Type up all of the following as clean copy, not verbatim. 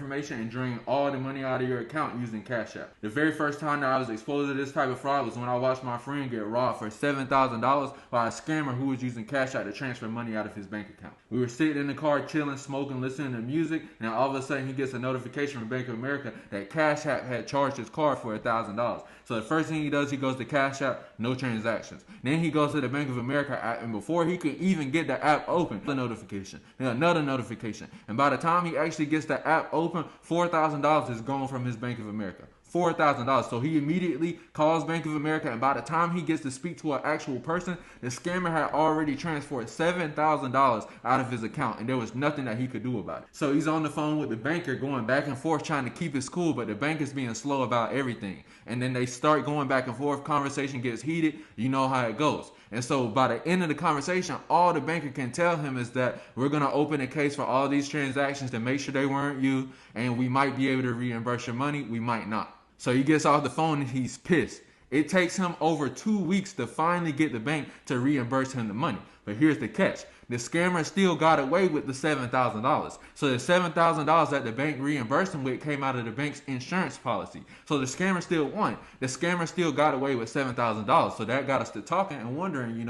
information and drain all the money out of your account using Cashapp. The very first time that I was exposed to this type of fraud was when I watched my friend get robbed for $7,000 by a scammer who was using Cashapp to transfer money out of his bank account. We were sitting in the car chilling, smoking, listening to music, and all of a sudden he gets a notification from Bank of America that Cashapp had charged his card for $1,000. So the first thing he does, he goes to Cashapp, no transactions. Then he goes to the Bank of America app, and before he can even get the app open, the notification, then another notification. And by the time he actually gets the app open, $4,000 is gone from his Bank of America. $4,000. So he immediately calls Bank of America, and by the time he gets to speak to an actual person, the scammer had already transferred $7,000 out of his account, and there was nothing that he could do about it. So he's on the phone with the banker going back and forth trying to keep his cool, but the banker's being slow about everything. And then they start going back and forth, conversation gets heated, you know how it goes. And so by the end of the conversation, all the banker can tell him is that we're going to open a case for all these transactions to make sure they weren't you, and we might be able to reimburse your money, we might not. So he gets off the phone and he's pissed. It takes him over 2 weeks to finally get the bank to reimburse him the money. But here's the catch. The scammer still got away with the $7,000. So the $7,000 that the bank reimbursed him with came out of the bank's insurance policy. So the scammer still won. The scammer still got away with $7,000. So that got us to talking and wondering,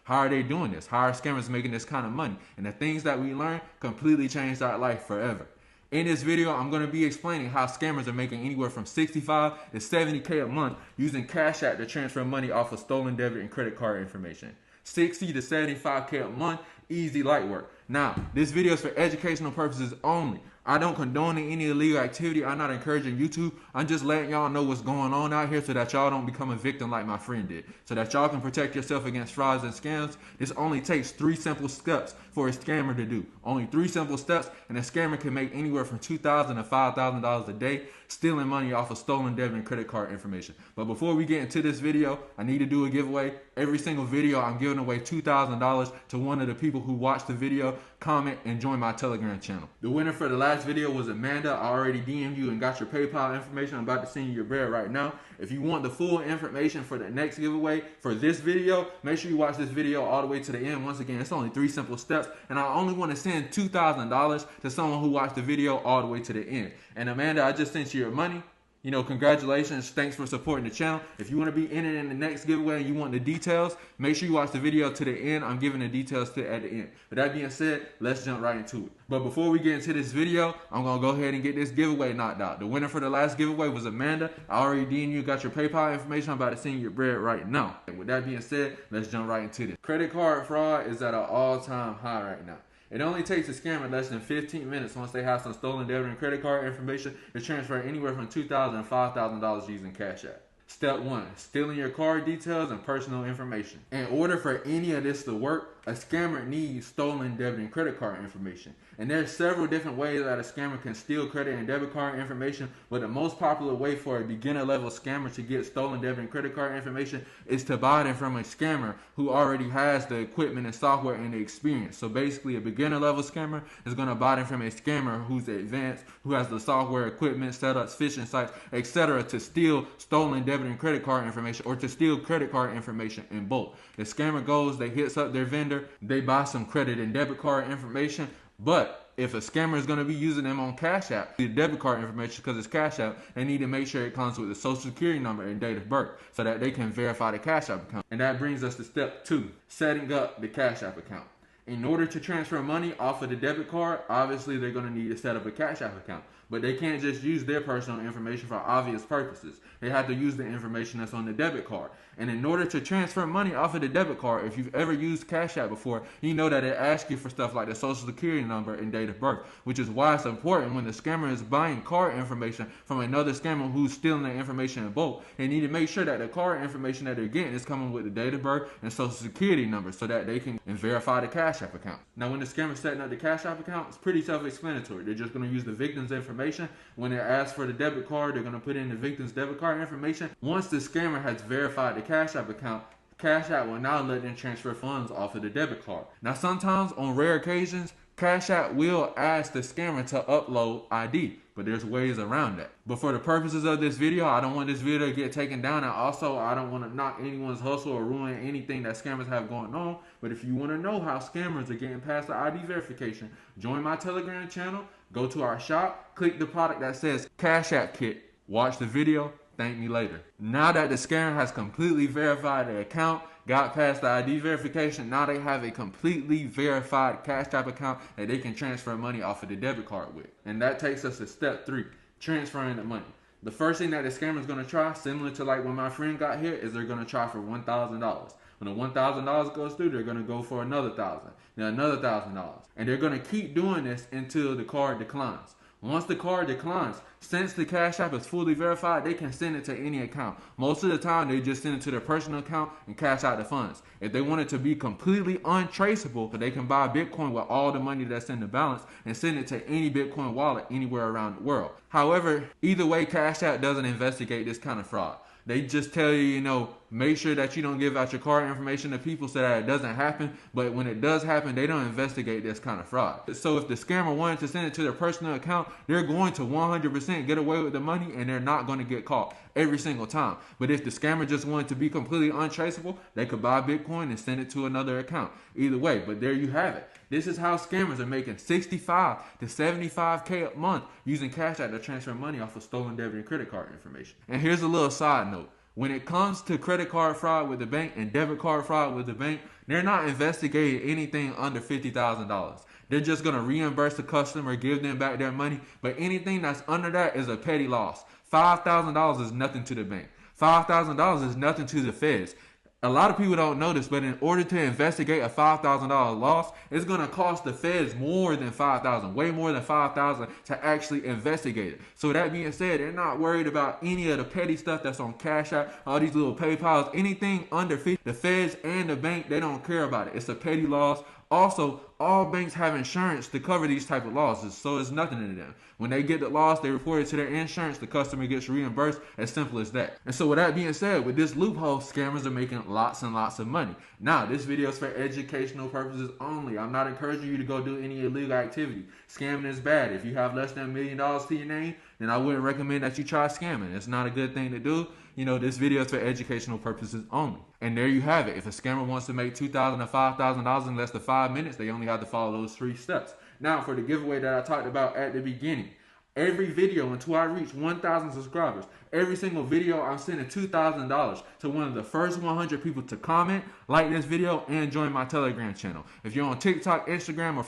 how are they doing this? How are scammers making this kind of money? And the things that we learned completely changed our life forever. In this video, I'm going to be explaining how scammers are making anywhere from $65 to $70K a month using Cashapp to transfer money off of stolen debit and credit card information. $60 to $75K a month, easy light work. Now, this video is for educational purposes only. I don't condone any illegal activity. I'm not encouraging YouTube. I'm just letting y'all know what's going on out here so that y'all don't become a victim like my friend did. So that y'all can protect yourself against frauds and scams. This only takes 3 simple steps for a scammer to do. Only 3 simple steps, and a scammer can make anywhere from $2,000 to $5,000 a day stealing money off of stolen debit and credit card information. But before we get into this video, I need to do a giveaway. Every single video, I'm giving away $2,000 to one of the people who watch the video, comment, and join my Telegram channel. The winner for the last video was Amanda. I already DM'd you and got your PayPal information. I'm about to send you your bread right now. If you want the full information for the next giveaway for this video, make sure you watch this video all the way to the end. Once again, it's only 3 simple steps, and I only want to send $2,000 to someone who watched the video all the way to the end. And Amanda, I just sent you your money. Congratulations. Thanks for supporting the channel. If you want to be in it in the next giveaway and you want the details, make sure you watch the video to the end. I'm giving the details at the end. With that being said, let's jump right into it. But before we get into this video, I'm going to go ahead and get this giveaway knocked out. The winner for the last giveaway was Amanda. I already DM'd you, got your PayPal information. I'm about to send you your bread right now. And with that being said, let's jump right into this. Credit card fraud is at an all-time high right now. It only takes a scammer less than 15 minutes once they have some stolen debit and credit card information to transfer anywhere from $2,000 to $5,000 using Cashapp. Step 1. Stealing your card details and personal information. In order for any of this to work, a scammer needs stolen debit and credit card information. And there's several different ways that a scammer can steal credit and debit card information, but the most popular way for a beginner level scammer to get stolen debit and credit card information is to buy them from a scammer who already has the equipment and software and the experience. So basically a beginner level scammer is going to buy them from a scammer who's advanced, who has the software, equipment, setups, phishing sites, etc. to steal stolen debit and credit card information or to steal credit card information in bulk. The scammer goes, they hits up their vendor, they buy some credit and debit card information, but if a scammer is going to be using them on Cashapp, the debit card information because it's Cashapp, they need to make sure it comes with the social security number and date of birth so that they can verify the Cashapp account. And that brings us to step 2, setting up the Cashapp account. In order to transfer money off of the debit card, obviously they're going to need to set up a Cashapp account. But they can't just use their personal information for obvious purposes. They have to use the information that's on the debit card. And in order to transfer money off of the debit card, if you've ever used Cashapp before, you know that it asks you for stuff like the social security number and date of birth, which is why it's important when the scammer is buying card information from another scammer who's stealing the information in bulk. They need to make sure that the card information that they're getting is coming with the date of birth and social security number so that they can verify the Cashapp account. Now, when the scammer's setting up the Cashapp account, it's pretty self-explanatory. They're just going to use the victim's information. When they're asked for the debit card, they're going to put in the victim's debit card information. Once the scammer has verified the Cashapp account, Cashapp will now let them transfer funds off of the debit card. Now, sometimes, on rare occasions, Cashapp will ask the scammer to upload ID, but there's ways around that. But for the purposes of this video, I don't want this video to get taken down, and also I don't want to knock anyone's hustle or ruin anything that scammers have going on. But if you want to know how scammers are getting past the ID verification, join my Telegram channel. Go to our shop, click the product that says Cash App Kit, watch the video, thank me later. Now that the scammer has completely verified the account, got past the ID verification, now they have a completely verified Cash App account that they can transfer money off of the debit card with. And that takes us to step 3, transferring the money. The first thing that the scammer is going to try, similar to like when my friend got here, is they're going to try for $1,000. When the $1,000 goes through, they're going to go for another $1,000, then another $1,000. And they're going to keep doing this until the card declines. Once the card declines, since the Cash App is fully verified, they can send it to any account. Most of the time, they just send it to their personal account and cash out the funds. If they want it to be completely untraceable, they can buy Bitcoin with all the money that's in the balance and send it to any Bitcoin wallet anywhere around the world. However, either way, Cash App doesn't investigate this kind of fraud. They just tell you, make sure that you don't give out your card information to people so that it doesn't happen. But when it does happen, they don't investigate this kind of fraud. So if the scammer wanted to send it to their personal account, they're going to 100% get away with the money and they're not going to get caught every single time. But if the scammer just wanted to be completely untraceable, they could buy Bitcoin and send it to another account. Either way, but there you have it. This is how scammers are making $65 to $75K a month using Cash App to transfer money off of stolen debit and credit card information. And here's a little side note. When it comes to credit card fraud with the bank and debit card fraud with the bank, they're not investigating anything under $50,000. They're just going to reimburse the customer, give them back their money. But anything that's under that is a petty loss. $5,000 is nothing to the bank. $5,000 is nothing to the feds. A lot of people don't know this, but in order to investigate a $5,000 loss, it's going to cost the feds more than $5,000, way more than $5,000 to actually investigate it. So that being said, they're not worried about any of the petty stuff that's on Cash App, all these little PayPals, anything under 50. The feds and the bank, they don't care about it. It's a petty loss. Also, all banks have insurance to cover these type of losses, so it's nothing to them. When they get the loss, they report it to their insurance, the customer gets reimbursed, as simple as that. And so with that being said, with this loophole, scammers are making lots and lots of money. Now, this video is for educational purposes only. I'm not encouraging you to go do any illegal activity. Scamming is bad. If you have less than $1 million to your name, then I wouldn't recommend that you try scamming. It's not a good thing to do. This video is for educational purposes only. And there you have it. If a scammer wants to make $2,000 to $5,000 in less than 5 minutes, they only have to follow those 3 steps. Now, for the giveaway that I talked about at the beginning, every video until I reach 1,000 subscribers, every single video, I'm sending $2,000 to one of the first 100 people to comment, like this video, and join my Telegram channel. If you're on TikTok, Instagram, or